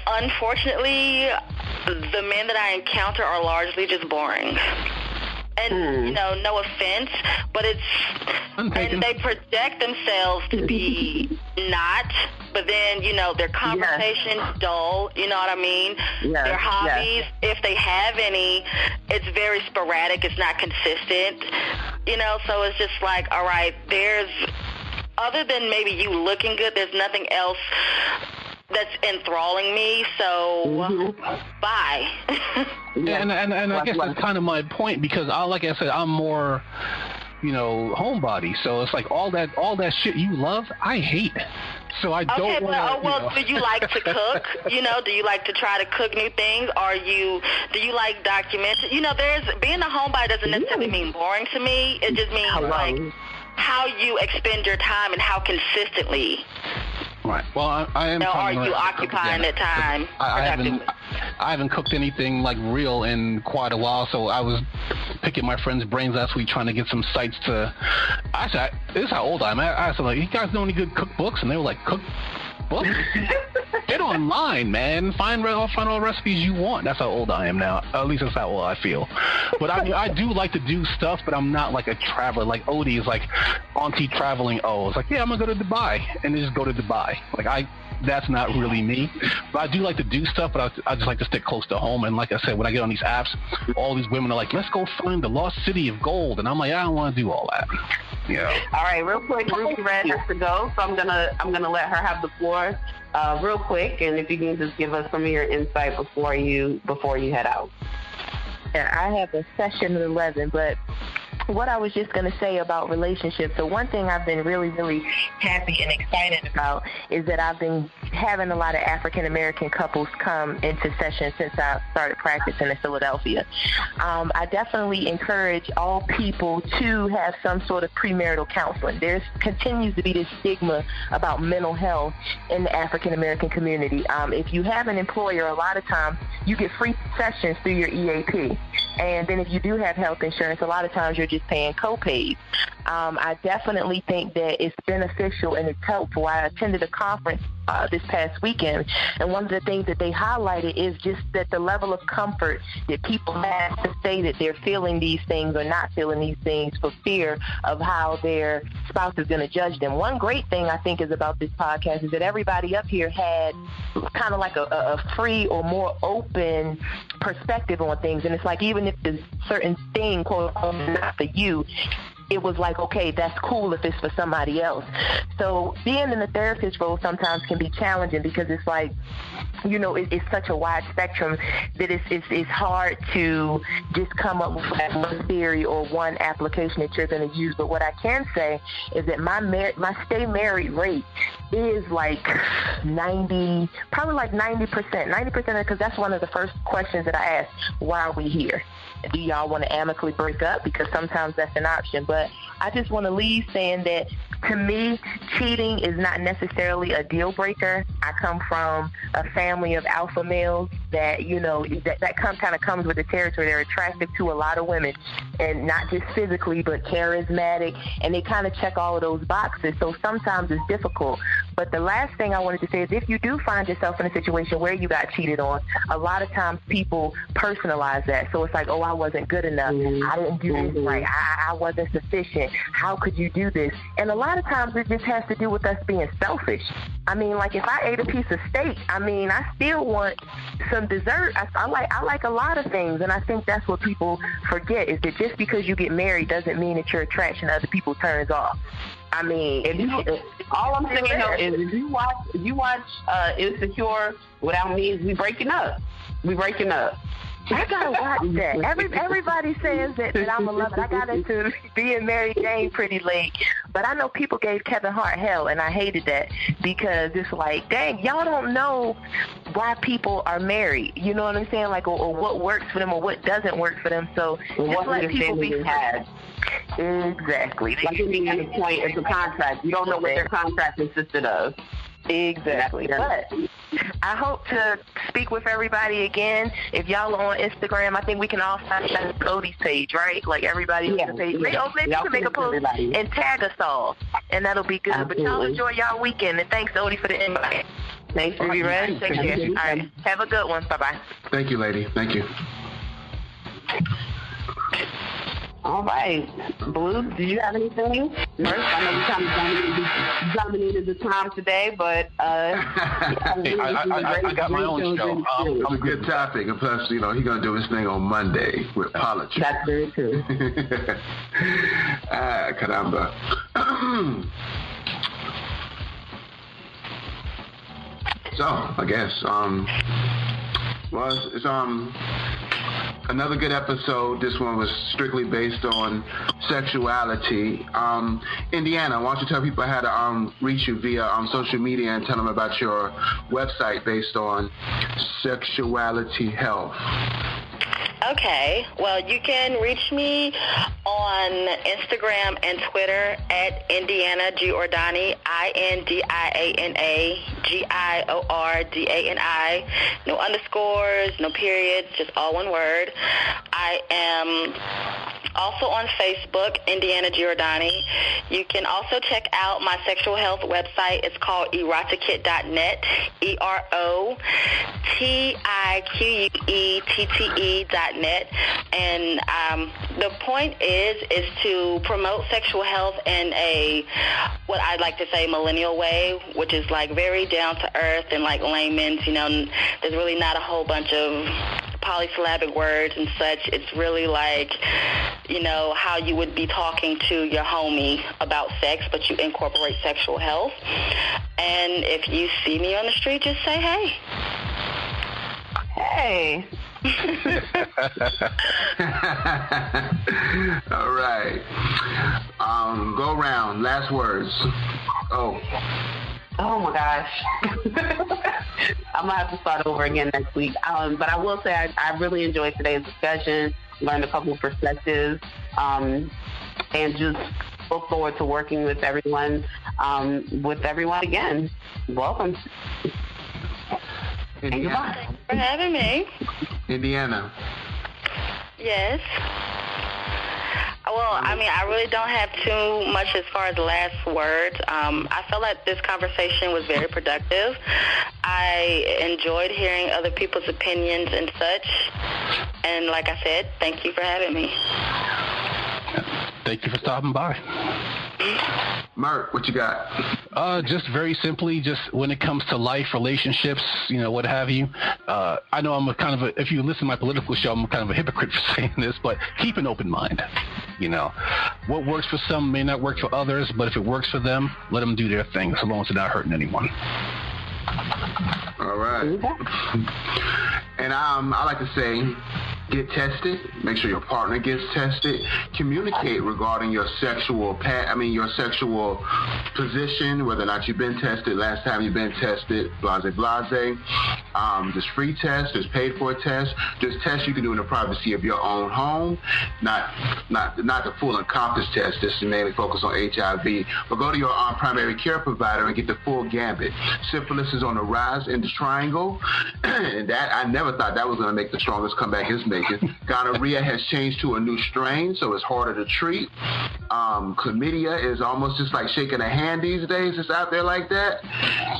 unfortunately, the men that I encounter are largely just boring. And, you know, no offense, but and they project themselves to be not, but then, you know, their conversation's dull, you know what I mean? Yes. Their hobbies, if they have any, it's very sporadic, it's not consistent, you know, so it's just like, all right, other than maybe you looking good, there's nothing else that's enthralling me, so bye. and I guess that's kind of my point because, like I said, I'm more, you know, homebody. So it's like all that shit you love, I hate. So I don't. Okay, well, do you like to cook? You know, do you like to try to cook new things? Do you like documentary? You know, being a homebody doesn't necessarily mean boring to me. It just means like how you expend your time and how consistently. Right. Well, I am. Are you occupying that time? I haven't cooked anything like real in quite a while, so I was picking my friend's brains last week trying to get some sites to. Actually, this is how old I am. I asked them, like, you guys know any good cookbooks? And they were like, cookbooks? Get online, man. Find all the recipes you want. That's how old I am now. At least that's how old I feel. But I mean, I do like to do stuff, but I'm not like a traveler. Like Odie is like auntie traveling. Oh, it's like, yeah, I'm gonna go to Dubai, and then just go to Dubai. Like that's not really me. But I do like to do stuff, but I just like to stick close to home. And like I said, when I get on these apps, all these women are like, let's go find the lost city of gold, and I'm like, I don't want to do all that. Yeah. All right, real quick, Ruby Red has to go, so I'm gonna let her have the floor. Real quick, and if you can just give us some of your insight before you head out. Yeah, I have a session at 11, but what I was just going to say about relationships, so one thing I've been really, really happy and excited about is that I've been having a lot of African-American couples come into session since I started practicing in Philadelphia. I definitely encourage all people to have some sort of premarital counseling. There continues to be this stigma about mental health in the African-American community. If you have an employer, a lot of times you get free sessions through your EAP. And then if you do have health insurance, a lot of times you're just paying co-pays. I definitely think that it's beneficial and it's helpful. I attended a conference this past weekend, and one of the things that they highlighted is just that the level of comfort that people have to say that they're feeling these things or not feeling these things for fear of how their spouse is going to judge them. One great thing I think is about this podcast is that everybody up here had kind of like a free or more open perspective on things, and it's like even if there's certain thing, quote unquote, not for you, it was like, okay, that's cool if it's for somebody else. So being in the therapist role sometimes can be challenging because it's like, you know, it's such a wide spectrum that it's hard to just come up with one theory or one application that you're going to use. But what I can say is that my stay married rate is like 90%, because that's one of the first questions that I ask. Why are we here? Do y'all want to amicably break up? Because sometimes that's an option. But I just want to leave saying that to me, cheating is not necessarily a deal breaker. I come from a family of alpha males that, you know, that kind of comes with the territory. They're attractive to a lot of women, and not just physically, but charismatic, and they kind of check all of those boxes. So sometimes it's difficult. But the last thing I wanted to say is if you do find yourself in a situation where you got cheated on, a lot of times people personalize that. So it's like, oh, I wasn't good enough. I didn't do this right. I wasn't sufficient. How could you do this? And a lot of times it just has to do with us being selfish. I mean, like if I ate a piece of steak, I mean, I still want some dessert. I like a lot of things, and I think that's what people forget is that just because you get married doesn't mean that your attraction to other people turns off. I mean, all I'm saying though is if you watch Insecure without me, we breaking up. I gotta watch that. Everybody says that I'm a lover. I got into being Mary Jane pretty late, but I know people gave Kevin Hart hell, and I hated that because it's like, dang, y'all don't know why people are married. You know what I'm saying? Like, or what works for them or what doesn't work for them. So just let people be free. Exactly. Like being at the point, it's a contract. You don't know what their contract consisted of. Exactly. But I hope to speak with everybody again. If y'all are on Instagram, I think we can all sign up to Cody's page, right? Like everybody on the page. Maybe you can make a post and tag us all, and that'll be good. Absolutely. But y'all enjoy y'all weekend, and thanks, Odie, for the invite. Thanks for being ready. Take care. All right. Have a good one. Bye-bye. Thank you, lady. Thank you. All right. Blue, do you have anything? Merce, I know we kind of dominated the time today, but I got my own show. It's a good topic, and plus, he's going to do his thing on Monday with politics. That's very true. Caramba. So, I guess, it's another good episode. This one was strictly based on sexuality. Indiana, why don't you tell people how to reach you via social media and tell them about your website based on sexuality health. Okay. Well, you can reach me on Instagram and Twitter at Indiana Giordani, INDIANA GIORDANI. No underscores, no periods, just all one word. I am also on Facebook, Indiana Giordani. You can also check out my sexual health website. It's called erotikit.net, EROTIQUETTE.net. And the point is to promote sexual health in a, what I'd like to say, millennial way, which is like very down to earth and like layman's, there's really not a whole bunch of polysyllabic words and such. It's really like, how you would be talking to your homie about sex, but you incorporate sexual health. And if you see me on the street, just say, hey. Hey. All right. Go around. Last words. Oh my gosh. I'm going to have to start over again next week. But I will say I really enjoyed today's discussion, learned a couple of perspectives, and just look forward to working with everyone again. Welcome. Indiana. And goodbye. Thanks for having me. Indiana. Yes. Well, I really don't have too much as far as last words. I felt like this conversation was very productive. I enjoyed hearing other people's opinions and such. And like I said, thank you for having me. Thank you for stopping by. Mark, what you got? Just very simply, just when it comes to life, relationships, what have you. I know I'm if you listen to my political show, I'm kind of a hypocrite for saying this, but keep an open mind. What works for some may not work for others, but if it works for them, let them do their thing, so long as they're not hurting anyone. All right. And I like to say, get tested. Make sure your partner gets tested. Communicate regarding your sexual position, whether or not you've been tested, last time you've been tested, blase. There's free tests, there's paid for tests. There's tests you can do in the privacy of your own home, not the full encompass test. This is mainly focused on HIV. But go to your primary care provider and get the full gambit. Syphilis is on the rise in the triangle, and that I never thought that was going to make the strongest comeback it's making. Gonorrhea has changed to a new strain, so it's harder to treat. Chlamydia is almost just like shaking a hand these days. It's out there like that.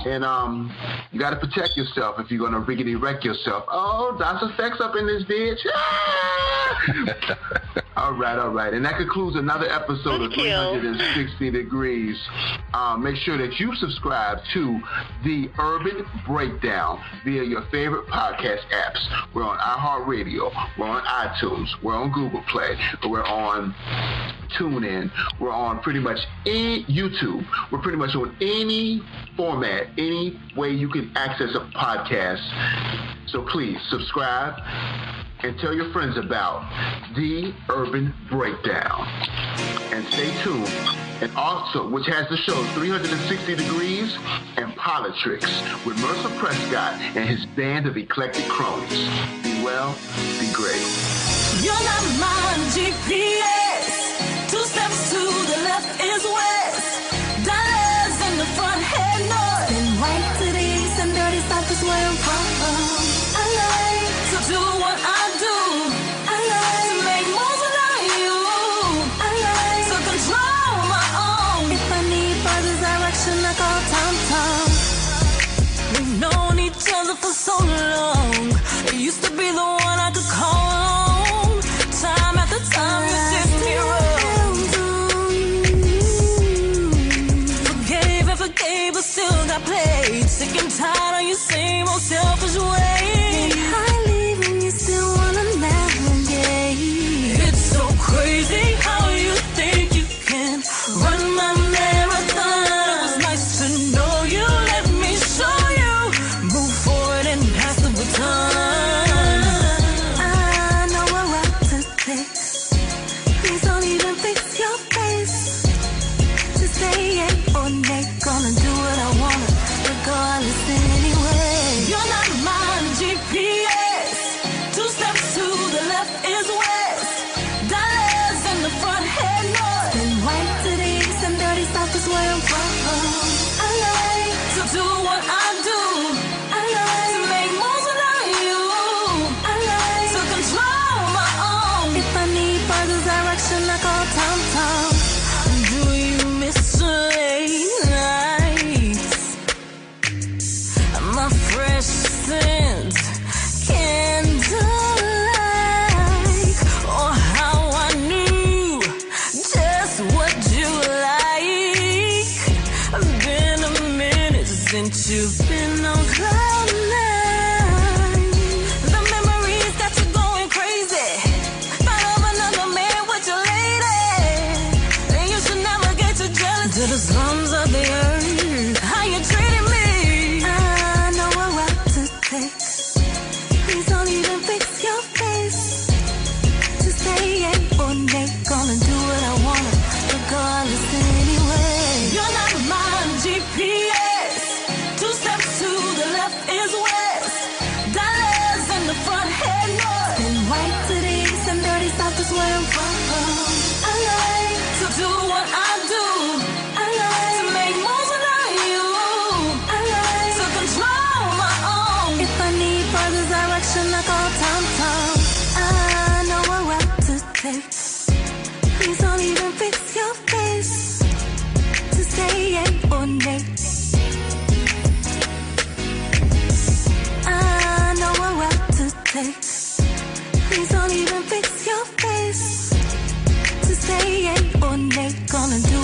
And you got to protect yourself if you're going to riggedy wreck yourself. Oh, that's effects up in this bitch. Ah! All right. And that concludes another episode of 360 Degrees. Make sure that you subscribe to The Urban Breakdown via your favorite podcast apps. We're on iHeartRadio. We're on iTunes. We're on Google Play. We're on TuneIn. We're on pretty much any YouTube. We're pretty much on any format, any way you can access a podcast. So please subscribe and tell your friends about The Urban Breakdown. And stay tuned. And also, which has the shows 360 Degrees and Politics with Mercer Prescott and his band of eclectic cronies. Be well, be great. You're not my GPS. 2 steps to the left is west. Dollars in the front, head north. And right to the east and dirty south is where I'm from. I like to do what I do. I like to make moves without you. I like to control my own. If I need further direction, I call Tom Tom. We've known each other for so long. It used to be the one I could call on. Time after time, you did me wrong. Forgave, but still got played. Sick and tired of your same old selfish way. I leave and you still wanna navigate. It's so crazy how you think you can run my marathon. It was nice to know you. Let me show you. Move forward and pass the baton. I know what route to take. Please don't even fix your face. Just say it or nay. Gonna do what I wanna, regardless anyway. You're not my GPS. 2 steps to the left is west. Dollars in the front, head north. And right to the east and dirty south is where I'm from. I like to do what I do. I like to make moves without you. I like to control my own. If I need further direction, I call Tom Tom. Do you miss the late nights? My fresh scent, candlelight, or how I knew just what you like. Been a minute since you've been on cloud nine. The memories got you going crazy. Thought of another man with your lady. And you should never get too jealous to the slums of the earth. How you treating me? I know what route to take. Please don't even fix your face. Just say yay or nay. Gonna do what I wanna, regardless anyway. You're not my GPS. 2 steps to the left is west. Dollars in the front, head north. And right to the east and dirty south is where I'm from. I like to do what I do. I like to make moves without you. I like to control my own. If I need further direction, I call Tom Tom. I know what route to take. Please don't even fix your face. Just say yay or nay. I know what route to take. Please don't even fix your face. Just say yay or nay. Gonna do